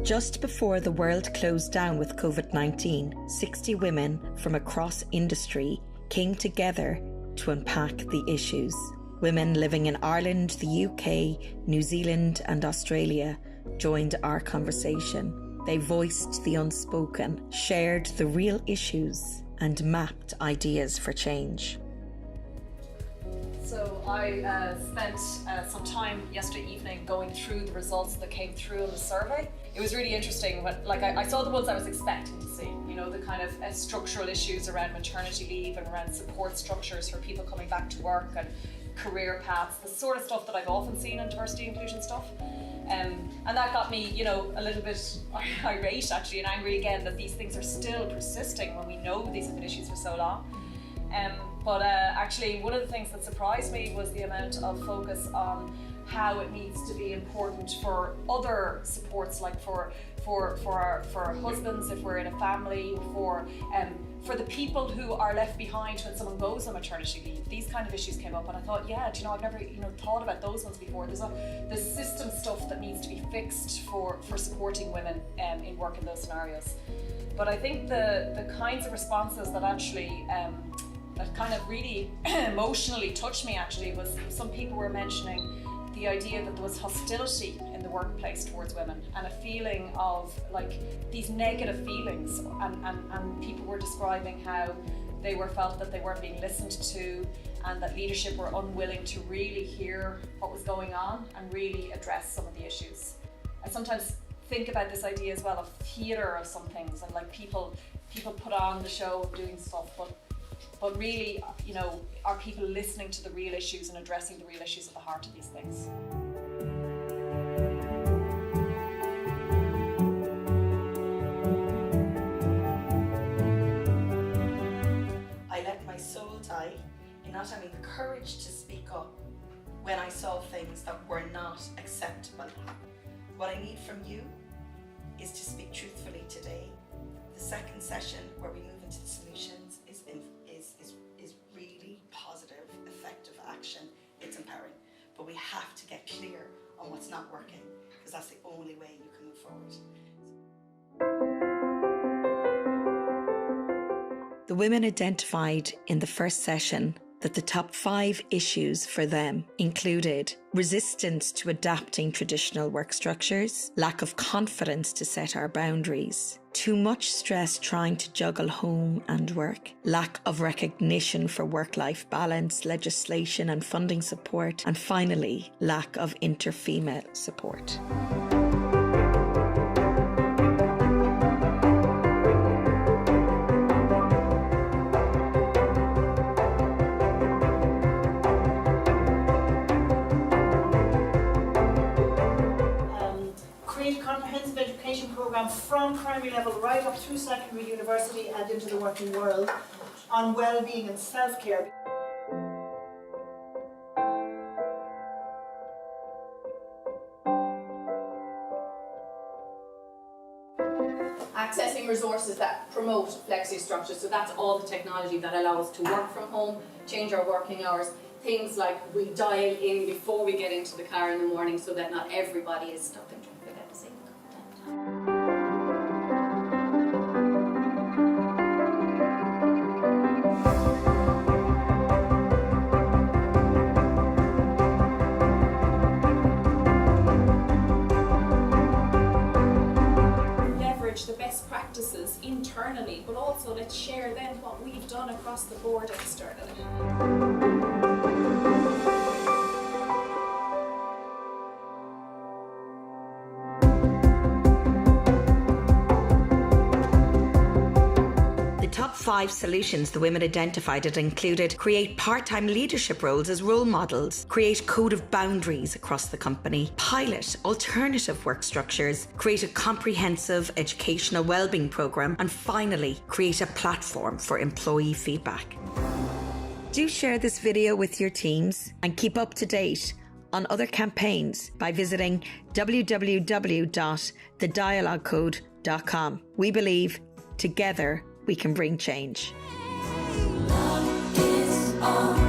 Just before the world closed down with COVID-19, 60 women from across industry came together to unpack the issues. Women living in Ireland, the UK, New Zealand and Australia joined our conversation. They voiced the unspoken, shared the real issues and mapped ideas for change. So I spent some time yesterday evening going through the results that came through in the survey. It was really interesting. I saw the ones I was expecting to see, the kind of structural issues around maternity leave and around support structures for people coming back to work and career paths, the sort of stuff that I've often seen in diversity inclusion stuff. And that got me, a little bit irate actually, and angry again that these things are still persisting when we know these have been issues for so long. But actually, one of the things that surprised me was the amount of focus on how it needs to be important for other supports, like for husbands if we're in a family, for the people who are left behind when someone goes on maternity leave. These kind of issues came up, and I thought, I've never thought about those ones before. There's system stuff that needs to be fixed for supporting women in work in those scenarios. But I think the kinds of responses that actually that kind of really emotionally touched me actually was some people were mentioning the idea that there was hostility in the workplace towards women and a feeling of these negative feelings, and people were describing how they felt that they weren't being listened to and that leadership were unwilling to really hear what was going on and really address some of the issues. I sometimes think about this idea as well of theatre of some things, and people put on the show of doing stuff, but really, are people listening to the real issues and addressing the real issues at the heart of these things? I let my soul die in not having the courage to speak up when I saw things that were not acceptable. What I need from you is to speak truthfully today. The second session, where we move into the solutions, is really positive, effective action. It's empowering, but we have to get clear on what's not working, because that's the only way you can move forward. The women identified in the first session that the top 5 issues for them included resistance to adapting traditional work structures, lack of confidence to set our boundaries, too much stress trying to juggle home and work, lack of recognition for work-life balance, legislation and funding support, and finally, lack of inter-female support. From primary level right up through secondary, university and into the working world on well-being and self-care. Accessing resources that promote flexi structures, so that's all the technology that allows us to work from home, change our working hours, things like we dial in before we get into the car in the morning so that not everybody is stuck in traffic at the same time. The best practices internally, but also let's share then what we've done across the board externally. The top 5 solutions the women identified had included create part-time leadership roles as role models, create code of boundaries across the company, pilot alternative work structures, create a comprehensive educational wellbeing programme, and finally, create a platform for employee feedback. Do share this video with your teams and keep up to date on other campaigns by visiting www.thedialoguecode.com. We believe together we can bring change. Love is all.